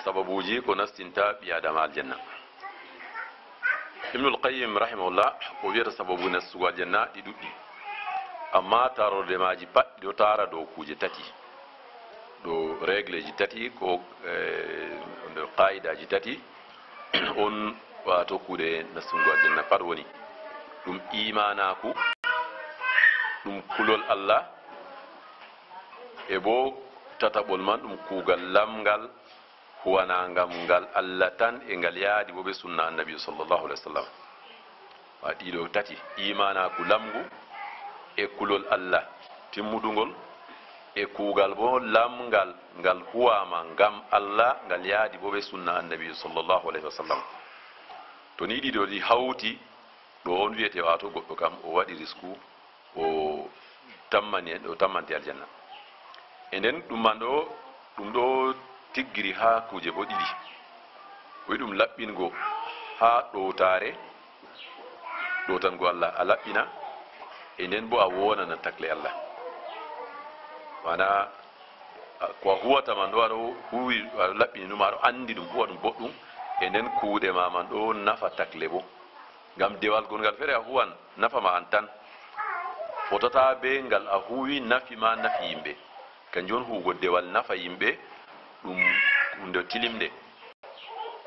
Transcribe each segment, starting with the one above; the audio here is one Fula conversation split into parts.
sababuji ko nastinta bi adama aljanna. Ibn al-Qayyim rahimahullah o wi'ata sababu nastugo aljanna ɗi ɗuɗɗi, amma tarorde maji pat ɗo tara dow kuje tati, ɗo régle ji tati ko qa'idaji tati on wato kuuɗe nastugo aljanna pat woni ɗum imanaku, ɗum kulol Allah, e bo tataɓol man ɗum kuugal lamgal huwana ngam ngal Allah tan e ngal yaadi bo ɓe sunna annabi sallallahu alaihi wasallam. wa ɗiɗo tati, imanaku lamgu e kulol Allah timmudugol e kuugal bo lamgal ngal huwama ngam Allah ngal yaadi bo ɓe sunna annabi sallallahu alaihi wasallam. to ni ɗiɗo ɗi hawti ɗo on wiyete wato goɗɗo kam o waɗi risku o tammanti aljanna. e nden ɗum man ɗo ɗum ɗo tiggiri ha kuje bo ɗiɗi, wi ɗum laɓɓingo ha ɗowtare, ɗowtango Allah a laɓɓina, e nden bo a wonana takle Allah, mana ko a huwata man ɗo aɗo huwi aɗo laɓɓini ɗum aɗo andi ɗum huwa ɗum boɗɗum, e nden kuuɗe ma man ɗo nafa takle bo, ngam dewal gongal feere a huwan nafama an tan, fotata be ngal a huwi nafi ma nafi yimɓe. kanjum on huugo dewal nafa yimɓe ɗum hunde tilimde.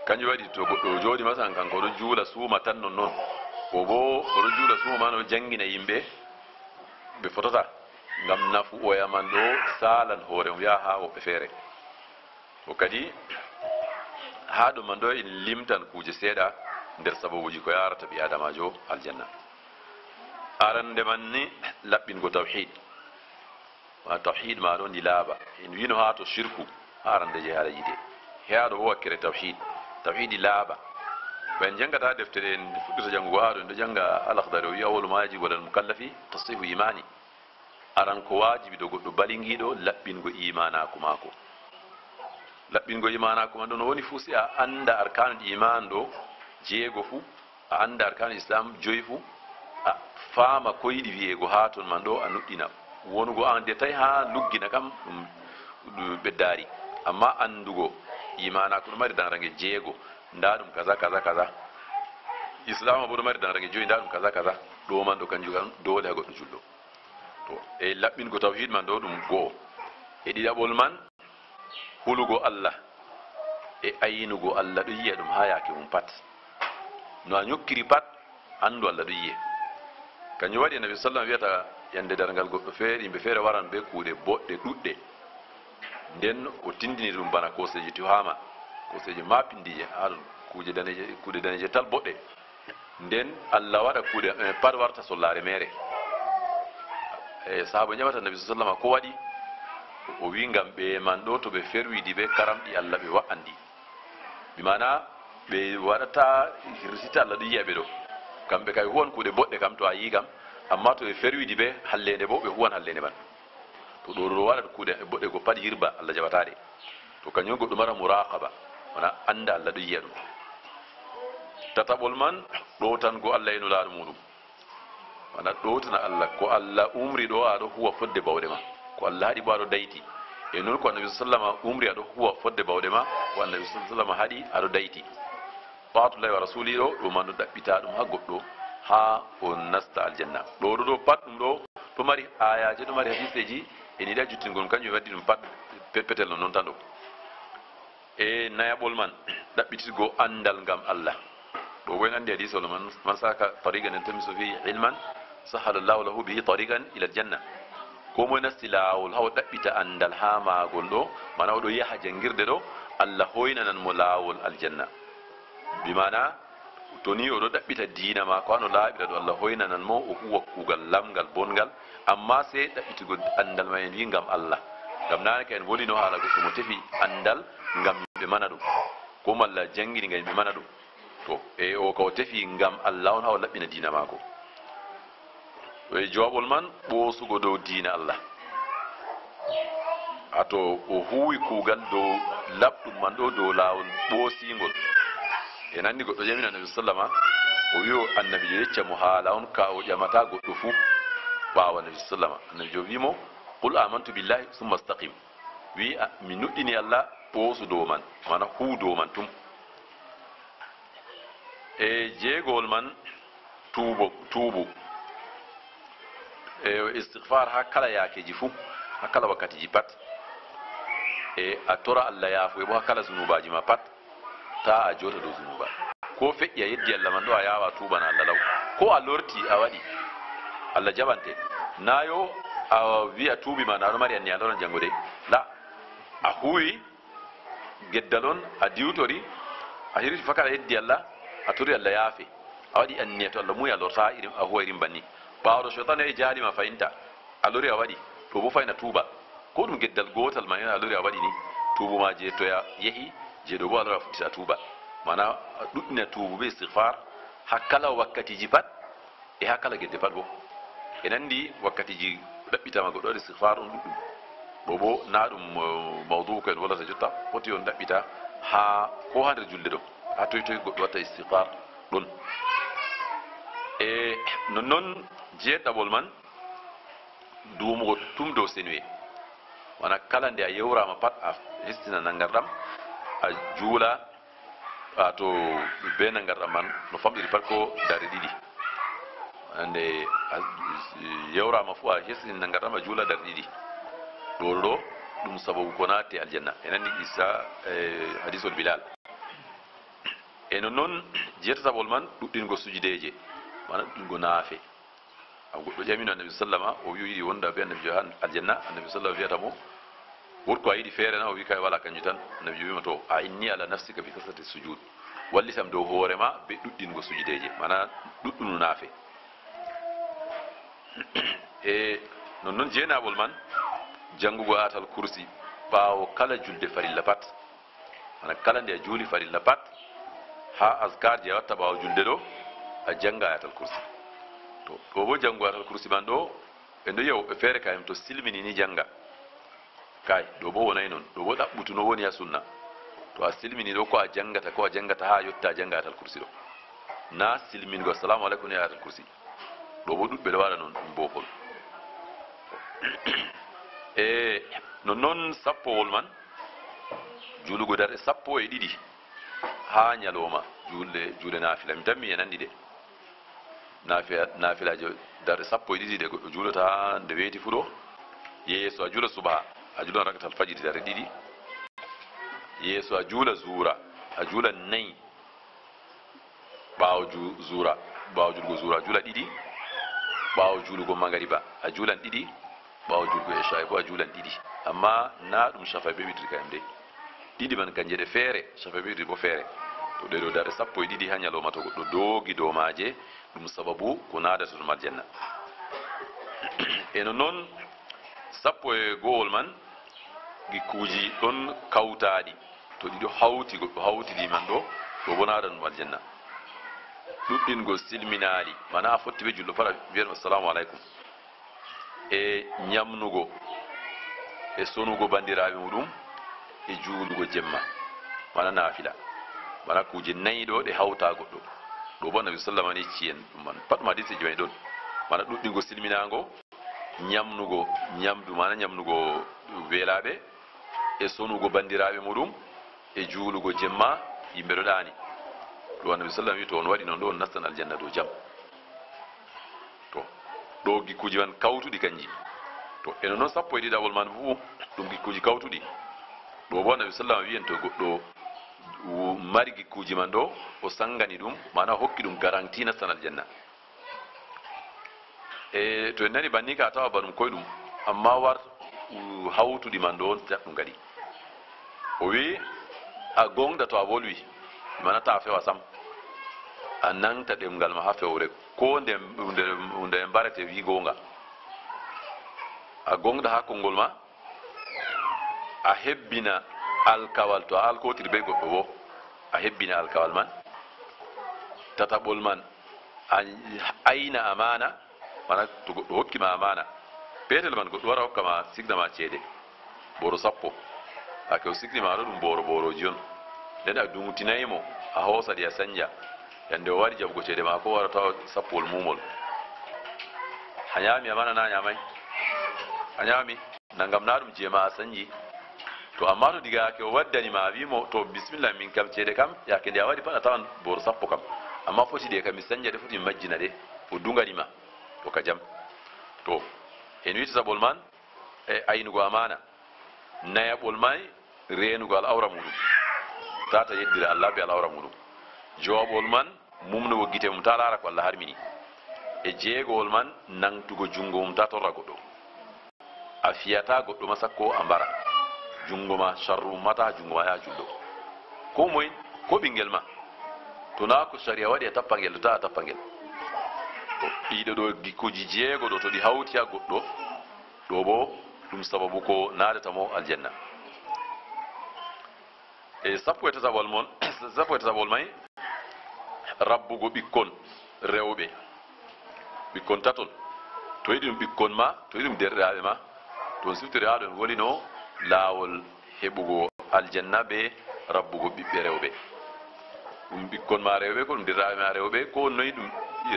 kanjum waɗi to goɗɗo jooɗi masalan kanko oɗo juula suuma tan non noon, o bo oɗo juula suuma man o jangina yimɓe, ɓe fotata ngam nafu oya man ɗo salan hoore o yaha ha woɓɓe feere. o kadi ha ɗum man ɗo en limtan kuje seeɗa nder sababuji ko yarata ɓi adamajo aljanna. arande man ni laɓɓingo tawhid, ma tawhid ma ɗo ndi laaɓa. en wino ha to shirku arande je haala yide, heaɗo bo wakkere tawhidi laaɓa. ɓen jangata deftere en fuɗɗita jangugo haɗo en ɗo janga al-Akhdari o wi awwalu ma yajibu alal mukallafi tashihu imani. aran ko wajibi do goɗɗo balingiɗo laɓɓingo imanaku mako. laɓɓingo imanaku man ɗo no woni fuu si a anda arkanul iman ɗo jeego fuu, a anda arkanul islam joyi fuu, a faama ko yiɗi wiyego ha ton man ɗo a nuɗɗina. wonugo an de tawi ha luggina kam ɗum ɓeddari, amma andugo imanaku ɗo mari danrange jeego, nda ɗum kaza kaza kaza, islam bo ɗo mari danrange joyi, nda ɗum kaza kaza, ɗo man ɗo kanjum kam dole ha goɗɗo julɗo. to e laɓɓingo tawhid man ɗo ɗum go'o. e ɗiɗaɓol man hulugo Allah e ayinugo Allah ɗo yiya ɗum ha yaake mum pat, no a ñokkiri pat andu Allah ɗo yiye. kanjum waɗi nabi sallam wiyata yande dargal goɗɗo feere, yimɓe feere waran be kuuɗe boɗɗe ɗuɗɗe, nden o tindini ɗum bana koseji tuhama, koseji mapindije ha ɗon kuuɗe daneje tal boɗɗe, nden Allah waɗa kuuɗe pat warta sollare mere. e sahaba ñamata nabi sallam ko waɗi, o wi ngam ɓe man ɗo to ɓe ferwidi ɓe karamɗi Allah ɓe wa'andi, bi mana ɓe waɗata hirsita Allah ɗo yiya ɓe ɗo, kamɓe kay huwan kuuɗe boɗɗe kam to a yi kam, amma to ɓe ferwidi ɓe hallende bo ɓe huwan hallende man. to ɗo ɗo waɗat kuuɗe boɗɗe ko pat yirba Allah jaɓataɗe. to kañum goɗɗo mara muraqaba, wona anda Allah ɗo yiya ɗum. tataɓol man ɗowtango Allah e nulaɗo muɗum, wona ɗowtana Allah ko Allah umri ɗo aɗo huwa fodde bawɗe ma, ko Allah haɗi bo aɗo dayti, e noon ko annabi sallama umri aɗo huwa fodde bawɗe ma, ko annabi sallama haɗi aɗo dayti. taatullahi wa rasuli ɗo ɗum man ɗo ɗaɓɓita ɗum ha goɗɗo ha o nasta aljanna. ɗo ɗo pat ɗum ɗo ɗo mari ayaji, ɗo mari hadiseji en yiɗa juttingol, kanjum waddi ɗum pat petel no noon tan ɗo. e nayaɓol man ɗaɓɓitirgo andal ngam Allah. ɗo woen andi hadise wala man saka tariqan yaltamisu fihi ilman sahala llahu lahu bihi tariqan ila aljanna. ko moye nasti laawol ha o ɗaɓɓita andal ha magol ɗo, mana oɗo yaha jangirde ɗo, Allah hoynanan mo laawol aljanna. bi mana to ni oɗo ɗaɓɓita diina ma ko ano laaɓira ɗo, Allah hoynanan mo o huwa kuugal lamgal bongal, amma sai ɗaɓɓitugo andal ma en wi ngam Allah. ngam nane ka en wolino haala goɗɗo mo tefi andal ngam yimɓe mana ɗum, ko malla jangini ngam yimɓe mana ɗum, to e o ko tefi ngam Allah on ha o laɓɓina diina mako. e jawaɓol man ɓoosugo dow diina Allah, ato o huwi kuugal dow laɓɗum man ɗo dow laawol ɓoosingol. e nandi goɗɗo ƴamina annabi sallama o wi o annabi jo yecca mo haala on ka o ƴamata goɗɗo fuu ɓaawa annabi sallama. annabi jo wimo qul amantu billahi summa staqim, wi mi nuɗɗini Allah ɓoosu dow man mana huu dow man tum e jeegol man tuubu e istighfar ha kala yaakeji fuu ha kala wakkatiji pat e a tora Allah yaafo e bo ha kala zunubaji ma pat ta a jota dow zunuba ko feƴƴi a yeddi Allah man ɗo a yawa tubana Allah law ko a lorti a waɗi Allah jaɓante nayo a wi'a tuubi ma naɗo mari anniya ɗon janngo de la a huwi geddal on a diwtori a hiriti fakala yeddi Allah a tori Allah yaafe a waɗi anniya to Allah muyi a lorta a huwa irin banni ɓaawɗo cheytan e jaalima fayinta a lori a waɗi to bo fayna tuuba ko ɗum geddal gotal ma a lori a waɗi ni tuubu ma je toya yehi je ɗo bo a lora futtita tuuba mana ɗuɗɗina tuubu be istighfar ha kala wakkatiji pat e ha kala gedde pat bo e nandi wakkatiji ɗaɓɓitama goɗɗo waɗi istighfar on ɗuɗɗum ɗo bo na ɗum mawdou ko en wolata jotta foti on ɗaɓɓita ha ko ha nder julde ɗo ha toy toy goɗɗo watta istighfar ɗon e nonnoon jeeɗɗaɓol man duumugo tum dow senwe wona kala nde a yewrama pat a hestina nangarɗam a juula to be nangarɗam man no famɗiri pat ko dare ɗiɗi nde a yewrama fo a hestina nangarɗam a juula dare ɗiɗi ɗo ɗum sababu ko naate aljanna e nandi isa hadisol bilal e nonnoon jeetataɓol man ɗuɗɗingo sujudeje mana ɗuɗɗingo naafe goɗɗo ƴamino annabi sallama o wi yiɗi wonda be annabi johan aljanna annabi sallam wiyata mo wurko a yiɗi feere na o wi kay wala kanjum tan annabi wima to a inni ala nafsika bi kasrati sujud wallitam dow hoorema be ɗuɗɗingo sujudeje mana ɗuɗɗunu naafe e nonnoon jeenaɓol man janngugo atal kursi ɓaawo kala julde farilla pat mana kala nde a juuli farilla pat ha askar je a watta ɓaawo julde ɗo a janga ayatal kursi to ɗo bo janngo ayatal kursi man ɗo ɓe ndo yiya woɓɓe feere kayam to silmini ni janga kay ɗo bo wonayi noon ɗo bo ɗaɓɓutuno woni ha sunna to a silmini ɗo ko a jangata ha yotta a janga ayatal kursi ɗo na silmingo assalamu aleykum ni ayatal kursi ɗo bo ɗuɗɓe ɗo waɗa noon ɗum bofol e nonnoon sappowol man juulugo darɗe sappo e ɗiɗi ha ñalowma juulde naafila mi tammi e nandi de naafilajo darɗe sappo e ɗiɗi de goɗɗo juulata nde weeti fu ɗo yeeso a juula subaha a juulan rakatal fajiri darɗe ɗiɗi yeeso a juula zuura a juula nayyi ɓaawo juulgo zuura a juula ɗiɗi ɓaawo juulugo magariba a juulan ɗiɗi ɓaawo juulgo écha bo a juulan ɗiɗi amma na ɗum chafa be witri kayam de ɗiɗi man kanje ɗe feere chafa be witri bo feere to ɗeɗo darɗe sappo e ɗiɗi ha ñalowma to goɗɗo doogi dow maaje ɗum sababu ko naadata ɗum aljanna e no noon sappo e gowol man gikkuji ɗon kawtaɗi to ɗiɗo hawti goɗɗo hawtidi man ɗo bo naada ɗum aljanna ɗuɗɗingo silminaɗi mana a fotti ɓe julɗo fara wiyaɗum assalamu aleykum e ñamnugo e sonugo bandiraɓe muɗum e juulugo jemma mana naafila mana kuje nayi ɗo ɗe hawta goɗɗo ɗo bo annabi sallam ani ciyen ɗum man pat ɗum hadise joyi ɗon mana ɗuɗɗingo silminago ñamnugo ñamdu mana ñamnugo weelaɓe e sonugo bandiraɓe muɗum e juulugo jemma yimɓe ɗo ɗaani ɗo annabi sallam wi to on waɗi noon ɗo on nastan aljanna dow jaam to ɗo gikkuji man kawtuɗi kanji to eno noon sappo e ɗiɗaɓol man fuu ɗum gikkuji kawtuɗi ɗo bo annabi sallam wiyen to goɗɗo mari gikkuji man ɗo o sangani ɗum mana hokki ɗum garanti nastan aljanna e to en nani banni ka tawa banum koye ɗum amma war hawtuɗi man ɗo ɗum kadi o wi a gonga to a wolwi mana ta fewa sam a nanta ɗemgal ma ha fewre ko nde mbarete wi gonga a gonga ha konngol ma a hebbina alkawal to a alkotiri be goɗɗo bo a hebbina alkawal man tataɓol man a ayna amana mana to goɗɗo hokkima amana petel man goɗɗo wara hokkama signama ceede boro sappo ake o signima ɗo ɗum boroji on nden a dungutinayimo a hoosaɗi a sañdia yande o waɗi jaɓugo ceede ma ko wara tawa sappowol mumol a ñaami amana na ñamay a ñaami nagam na ɗum jeema a sañji to amma to diga ke waddani ma wi mo to bismillah min kam cede kam ya ke dia wadi pana tawan bor sappo kam amma foti de kam sanja de foti majjina de o dungani ma to ka jam to en wita sabol man e aynugo amana nayabol may renugo al awra mudum tata yeddira Allah bi al awra mudum jawabol man mumno wo gite mum talara ko Allah harmini e jeegol man nangtugo jungo mum ta torra goddo a fiyata goddo masakko ambara jungo ma sharru mata jungo ya juldo ko moy ko bingel ma to na ko sharia wadi tappangel ta tappangel to ido do gikkuji jeego do to di hawti a goddo do bo dum sababu ko naadata mo aljanna e sappo eta sabol mon sappo eta sabol may rabbugo bikkon rewbe bikkon tatol to yidum bikkon ma to yidum derraabe ma to siftiri adon woni no lawol hebugo aljanna be rabbugo bibbe rewbe dum bikkon ma rewbe ko dum derraabe ma rewbe ko noy dum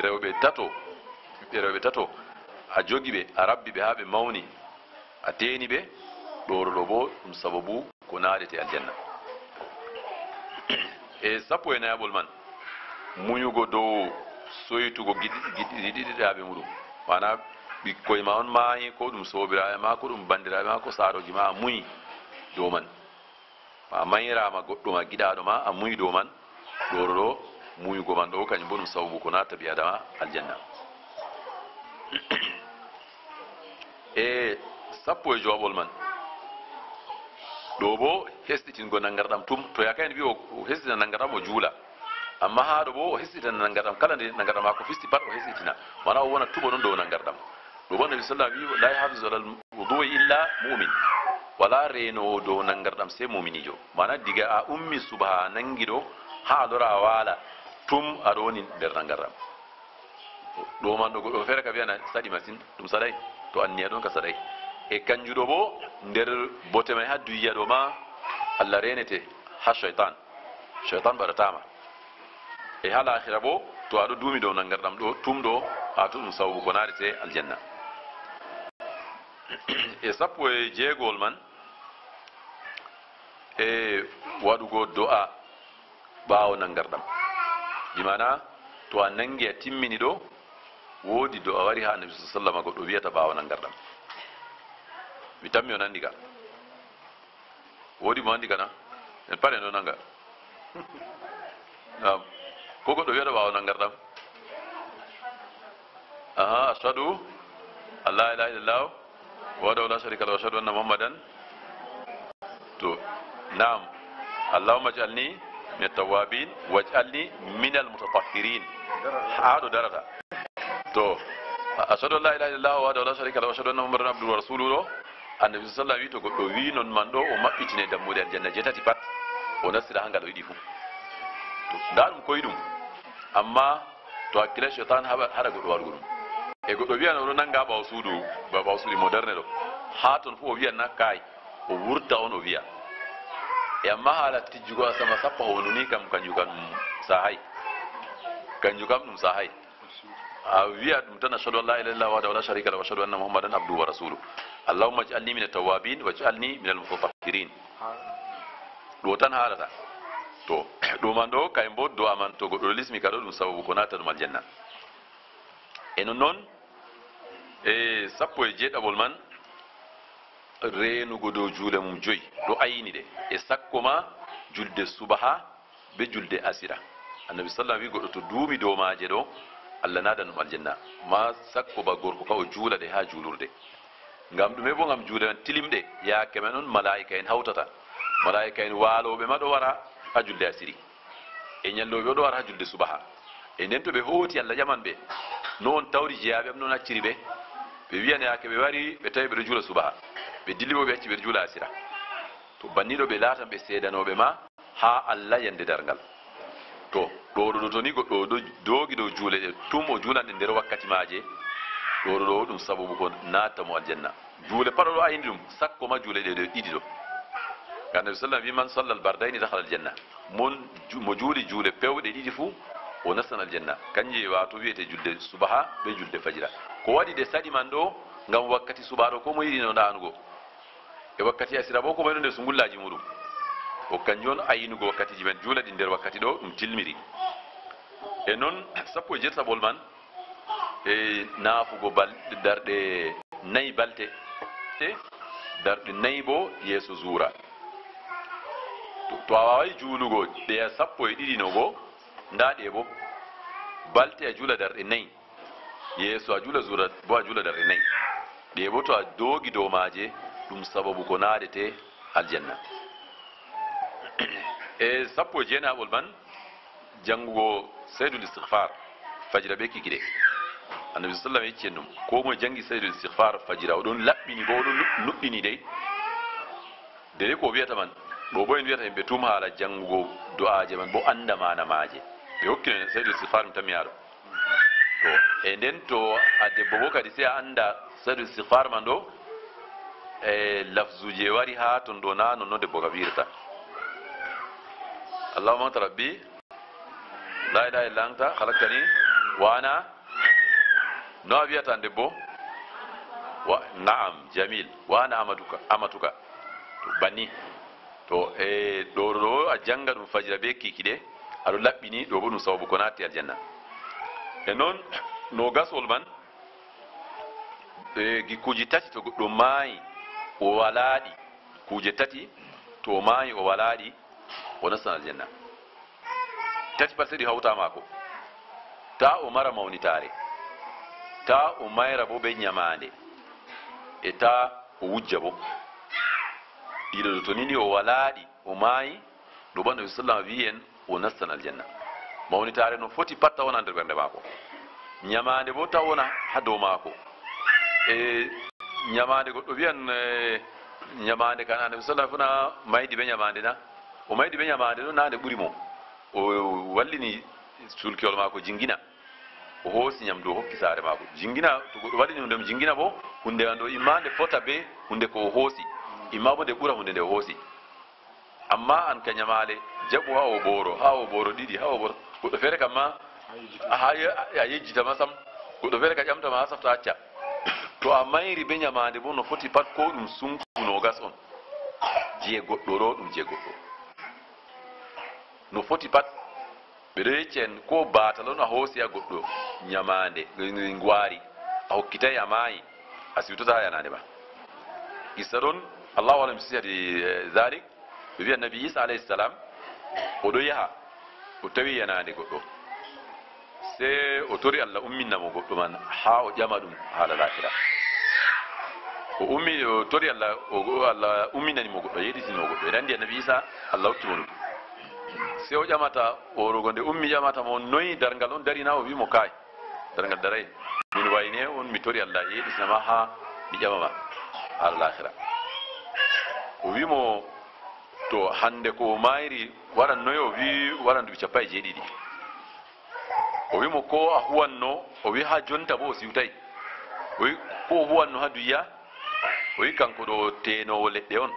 rewbe tato bibbe rewbe tato a jogi be a rabbi be habe mawni a teeni be ɗo bo ɗum sababu ko naadete aljanna e sappo e nayabol man muñugo dow soytugo giɗiɗiɗaɓe muɗum mana ɓikkoye ma on maayi ko ɗum sobiraɓe ma ko ɗum bandiraɓe ma ko saaroji ma a muñi dow man ma mayirama goɗɗo ma giɗaɗo ma a muñi dow man ɗo muñugo man ɗo kañum bo ɗum sababu ko natta ɓi adama aljanna e sappo e joɓol man ɗo bo hesɗitingo nangarɗam tum to yakayni wi o hesɗitina nangarɗam o juula amma ha ɗo bo o hesɗitina nangarɗam kala nde nangarɗam ma ko fisti pat o hesɗitina wona o wona tuɓo ɗon dow nangarɗam ɗo bo nabi sallam wi la yahfisu alal wudu'i illa mumin wala renowo dow nangarɗam sey muminijo mana diga a ummi subaha nangi ɗo ha lora a waala tum aɗo woni nder nangarɗam ɗo man ɗo goɗɗo feere ka wiyana saɗi masine ɗum saɗay to anniya ɗon ka saɗay e kanjuɗo bo nder bote may ha duyiya ɗo ma Allah renete ha cheytan baɗatama e ha lahira bo to aɗo duumi dow nangarɗam ɗo tum ɗo ha to ɗum sababu ko naadete aljanna e sappo e jeegol man e waɗugo do'a ɓaawo nangarɗam dimana to a nangi a timmini ɗo woodi do'a wari ha annabi sallam goɗɗo wiyata ɓaawo nangarɗam mi tammi o nandi ka woodi mo andi kana en pare no nanga ko goɗɗo wiyata ɓaawo nangarɗam aha ashhadu an la ilaha illallah wahdahu la sharika lahu wa ashhadu anna muhammadan to naam allahumma ij'alni min at-tawwabin waj'alni min al-mutatahhirin haɗo darata to ashhadu an la ilaha illallah wahdahu la sharika lahu wa ashhadu anna muhammadan abduhu wa rasuluhu annabi sallallahu alaihi wasallam wi to goɗɗo wi non man ɗo o maɓɓitine dammude aljanna jetati pat o nastira ha ngal o yiɗi fuu to nda ɗum koye ɗum amma to hakkille cheytan haɗa goɗɗo waɗugo ɗum e goɗɗo wiyana oɗo nanga ɓaw suudu moderne ɗo ha toon fof o wiyanna kay o wurta on o wiya e amma haala tijjugo a sama sappa honu ni kam kanjum kam ɗum sahay kanjum kam ɗum sahay a wiya ɗum tan ashhadu an la ilaha illallah wahdahu la sharika lahu wa ashhadu anna muhammadan abduhu wa rasuluhu allahumma ij'alni min at-tawwabin waj'alni min al-mutatahhirin ɗo tan haalata to ɗo man ɗo kay bo do aman to goɗɗo lismi ka ɗo ɗum sababu ko nata ɗum aljanna e non noon e sappo e jeeɗaɓol man renugo dow juule mum joyi ɗo ayini de e sakko ma julde subaha be julde asira annabi sallam wi goɗɗo to duumi dow maaje ɗo Allah nadan ɗum aljanna ma sakko ba gorko ka o juula de ha juulurde ngam ɗume bo ngam juule tilimɗe yaake men on malaika en hawtata malaika en waaloɓe ma ɗo wara ha julde asiri e ñalloɓe o ɗo wara ha julde subaha e nden to ɓe hooti Allah ƴaman ɓe noon tawri jeyaɓe am noon acciri ɓe ɓe wiyana yaake ɓe wari ɓe tawi ɓeɗo juula subaha ɓe dilliɓo ɓe acci ɓeɗo juula asira to banniɗo ɓe laatan ɓe seedanoɓe ma ha Allah yande dargal to ɗo to ni goɗɗo ɗo doogi dow juule ɗe tum o juulanɗe nder wakkati maaje ɗo ɗum sababu ko natta mo aljanna juule pat ɗo ayindi ɗum sakko ma juule ɗe ɗiɗi ɗo ngam nabi sallam wi man salla al bardayni dakhala aljanna mo juuli juule pewɗe ɗiɗi fuu o nastan aljanna kanje wato wiyete julde subaha be julde fajira ko waɗi de saɗi man ɗo ngam wakkati subaɗo ko mo yiɗino ɗanugo e wakkati asira bo ko mayno nder sungullaji muɗum o kanjon ayinugo wakkatiji men juulaɗi nder wakkati ɗo ɗum tilmiri e noon sappo e jettaɓol man e naafugo darɗe nayi balte te darɗe nayi bo yeeso zuura to a wawayi juulugo ɗeya sappo e ɗiɗi no bo nda ɗe bo balte a juula darɗe nayi yeeso a juula zuura bo a juula darɗe nayi ɗe bo to a doogi dow maaje ɗum sababu ko naadete aljanna e sappo e jeenaɓol man janngugo saydul istihfar fajira ɓe kikiɗe annabi sallam yecci en ɗum ko moye janngi saydul istihfar fajira oɗon laɓɓini bo oɗon nuɗɗini dey dede ko wiyata man ɗo bo en wiyata yimɓe tum haala janngugo do'aje man bo anda mana maaje ɓe hokkino saydul istihfar mi tammi yaɗo to e nden to a debbo bo kadi sey a anda saydul istihfar man ɗo e lafzuji e wari ha ton ɗo na nonno debbo ka wirta allahumma anta rabbi la ilaha illa anta khalaqtani wa ana no a wiyata debbo wa naam jamil wa ana amatuka to banni to e ɗo a janga ɗum fajira be kikiɗe aɗo laɓɓini ɗo bo ɗum sababu ko natti aljanna e noon no gasol man e gikkuji tati to goɗɗo maayi o walaɗi kuje tati to maayi o walaɗi o nastan aljanna tati pat ɗi hawta mako ta o mara mawnitare ta o mayra bo be ñamande e ta o wujja bo ɗiɗo ɗo to nini o walaɗi o maayi ɗo ɓandu nabi sallam wi en o nastan aljanna mawnitare no foti pat ta wona nder ɓernde mako ñamande bo ta wona ha dow mako e ñamande goɗɗo wiyan ñamande kan annabi sallam funa maydi ɓe ñamande na o maydi ɓe ñamande ɗo nande ɓuuri mo o wallini sulkiol mako jingina o hoosi ñamdu o hokki saare mako jingina to goɗɗo wallini hunde mo jingina bo hunde an ɗo imma nde fota be hunde ko o hoosi imma bo nde ɓura hunde nde o hoosi amma an ka ñamale jaɓu ha o booro ɗiɗi ha o booro goɗɗo feere kam ma a yejjitama sam goɗɗo feere ka ƴamtama ha safta acca to a mayri be ñamande bo no foti pat ko ɗum sunkuno gas on je goɗɗo ɗo ɗum je goɗɗo no foti pat ɓeɗo yecci en ko batal on a hoosi a goɗɗo ñamande ngwari a hokkitayi a maayi a siwtota yanade ma issa ɗon allahu alam sihati zalik ɓe wiya nabi isa alayhi salam oɗo yaha o tawi yanade goɗɗo se o tori allah umminnamo goɗɗo man ha o ƴama ɗum haala lahira o tori allah umminanimo goɗɗo yeɗitinimo goɗɗo eɗen andi annabi isa allah hokkimo ɗum se o ƴamata orogo nde ummi ƴamata mo noyi dargal on darina o wimo kay dargal daray min wayne on mi tori allah yeɗitinama ha mi ƴamama haala lahira o wimo to hande ko mayri waɗan noyi o wi waɗan duɓi cappa e jeeɗiɗi o wimo ko a huwanno o wi ha jonta bo o siwtayi o wi ko o huwanno ha duya o wi kanko ɗo tenowo leɗɗe on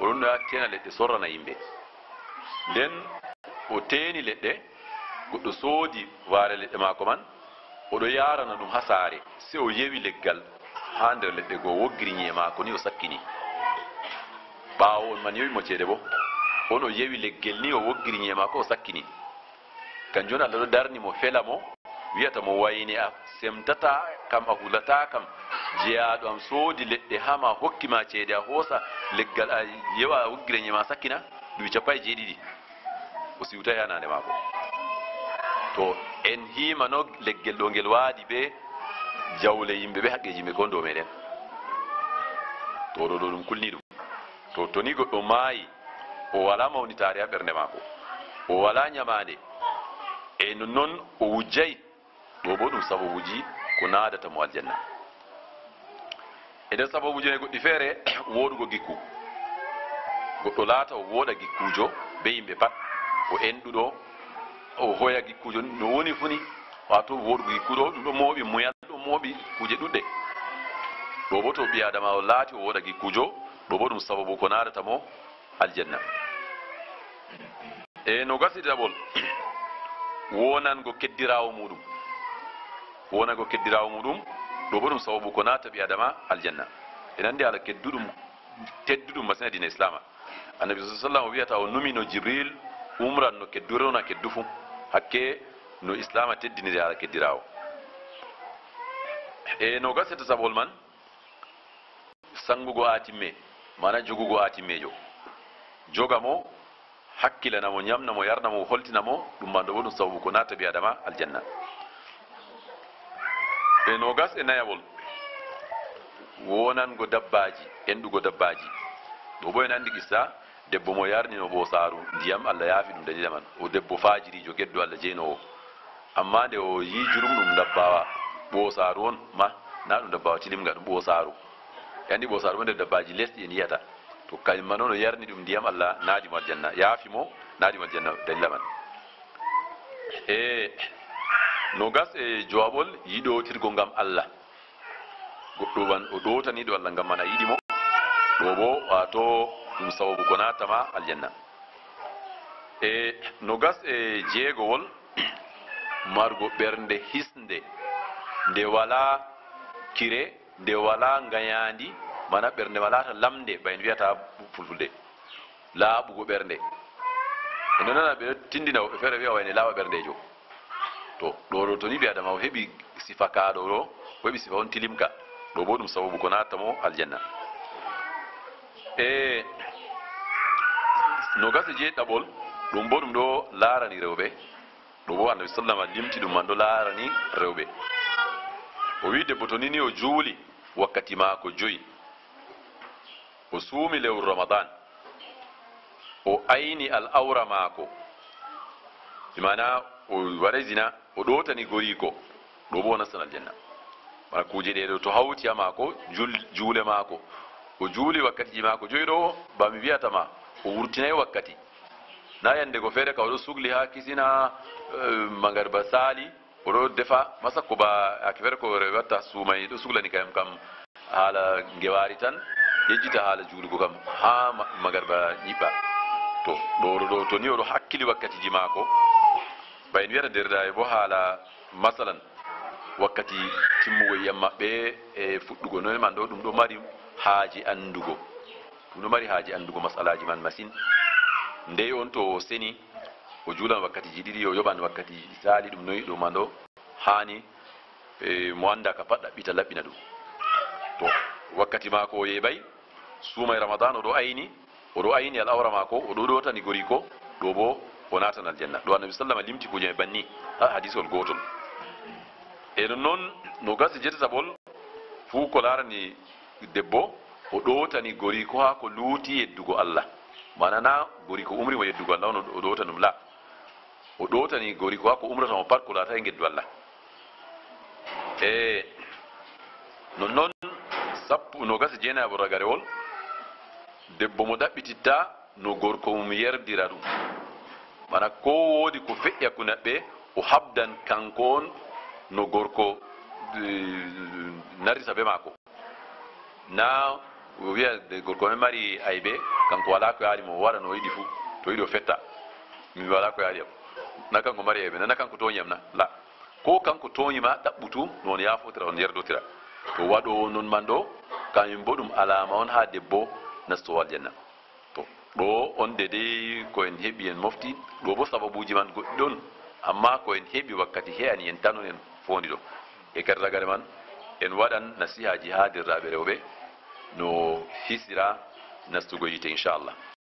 oɗon ɗoya tena leɗɗe sorrana yimɓe nden o teeni leɗɗe goɗɗo soodi waare leɗɗe maako man oɗo yarana ɗum ha saare se o yewi leggal ha nder leɗɗe goo woggiri ñi'e maako ni o sakkini ɓaawo on man yewimo ceede bo on o yewi leggel ni o woggiri ñi'e maako o sakkini kanjum joni allah ɗo darni mo fela mo wiyata mo wayne a semtata kam a hulata kam jeyaɗo am soodi leɗɗe hama hokkima ceede a hoosa leggal a yewa a woggire ñi'e ma sakkina duɓi cappa e jeeɗiɗi o siwtayi hanande maako to en himano leggel ɗo ngel waadi ɓe jawle yimɓe ɓe haqqeji yimɓe ko dow meɗen to ɗo ɗum kulni ɗum to toni goɗɗo maayi o wala mawnitare ha ɓernde maako o wala ñamande e nonnoon o wujjayi ɗo bo ɗum sababuji ko naadata mo aljanna e nder sababuji ne goɗɗi feere woɗugo gikku goɗɗo laata o wooɗa gikkujo be yimɓe pat o enɗuɗo o hoya gikkujo no woni funi wato woɗugo gikkuɗo ɗum ɗo mooɓi muyal ɗo mooɓi kuje ɗuɗɗe ɗo bo to ɓi adama o laati o woɗa gikkujo ɗo bo ɗum sababu ko naadata mo aljanna e no gasiɗaɓol wonango keddirawo muɗum ɗo bo ɗum sababu ko naata ɓi adama aljanna en andi ala kedduɗum tedduɗum masina dina islama annabi sallallahu wiyata o numino jibril umran no keddurona keddu fu hakke no islama teddiniri ala keddirawo e no gaseta sabol man sangugo atimme mana jogugo atimmejo jogamo hakkilanamo ñamnamo yarnamo holtinamo ɗum mando bo ɗum sababu ko naata bi adama aljanna e no gas e nayawol wonango dabbaji enɗugo dabbaji ɗo bo en andi qissa debbo mo yarnino ɓoosaru ndiyam Allah yaafi ɗum dalila man o debbo fajirijo geddo Allah jeynowo amma nde o yi jurum ɗum dabbawa ɓoosaru on ma na ɗum dabbawa tilimga ɗum ɓoosaru e andi ɓoosaru bo nder dabbaji lesɗi en yiyata to kañum man on o yarni ɗum ndiyam Allah naadimo aljanna yaafimo naadimo aljanna dalila man e no gas e jowaɓol yiɗotirgo ngam Allah goɗɗo man o ɗotaniɗo Allah ngam man a yiɗimo ɗo bo wato ɗum sababu ko natama aljanna e no gas e jeegowol margo ɓernde hisnde nde wala kire nde wala ngayandi mana ɓernde walata lamde bayen wiyata fulfulde laaɓugo ɓernde e no nana ɓe tindina woɓe feere wiya wayne laaɓa ɓerndejo to ɗo to ni ɓi adama o heɓi sifa kaɗo ɗo o heɓi sifa on tilimka ɗo bo ɗum sababu ko nattamo aljanna e no gasa jeeɗɗaɓol ɗum bo ɗum ɗo laarani rewɓe ɗo bo annabi sallama limti ɗum man ɗo laarani rewɓe o wi debbo to nini o juuli wakkati maako joyi o suumi lewru ramadan o ayni al awra maako imana o waɗay zina o ɗotani goriko ɗo bo o nastan aljanna mana kuje ɗeɗo to hawti ha maako juule maako o juuli wakkati ji maako joyi ɗo bami wiyatama o wurtinayi wakkati na yande ko feere ka oɗo sugli ha kisina magarba saali oɗo defa masakko ba ake feere ko watta suumay ɗo suglani kayam kam haala ngewari tan yejjita haala juulugo kam ha magarba ñiɓɓa to ɗo to ni oɗo hakkili wakkati ji maako ɓay en wiyata derdaye bo haala masalan wakkati timmugo yiyam maɓɓe e fuɗɗugo noon man ɗo ɗum ɗo mari haaji andugo ɗum ɗo mari haaji andugo masalaji man masine ndey on to seni o juulan wakkati ji ɗiɗi o yoɓan wakkati saali ɗum noyi ɗo man ɗo hani mo anda ka pat ɗaɓɓita laɓɓina ɗum to wakkati maako o yeɓay suumay ramadan oɗo ayni al awra maako oɗo ɗotani gori ko ɗo bo o natan aljanna ɗo annabi sallama limti kuje banni ha hadisol gotol e non noon no gasi jetataɓol fuu ko larani debbo o ɗotani gori ko ha ko luuti yeddugo Allah manana gori ko umri mo yeddugo Allah on o ɗota ɗum la o ɗotani gori ko ha ko umrata mo pat ko laata e geddu Allah e non noon sappo no gasi jeenaɓo ragarewol debbo mo ɗaɓɓititta no gorko mum yerdira ɗum mana ko woodi ko feƴƴi hakkunde maɓɓe o habdan kanko on no gorko narrita be maako na o wiya gorko men mari aybe kanko wala ko yaali mo waɗa no yiɗi fuu to yiɗi o fetta mi wala ko yaali am na kanko mari aybe nana kanko toñam na la ko kanko toñima ɗaɓɓutu noon yaafotira on yerdotira to waɗo noon man ɗo kañum bo ɗum alama on ha debbo nasto aljanna to ɗo on de dey ko en heeɓi en mofti ɗo bo sababuji man goɗɗi ɗon amma ko en heeɓi wakkati heani en tan on en fondi ɗo e kadi ragare man en waɗan nasihaji ha derraɓe rewɓe no hisira nastugo yite inchallah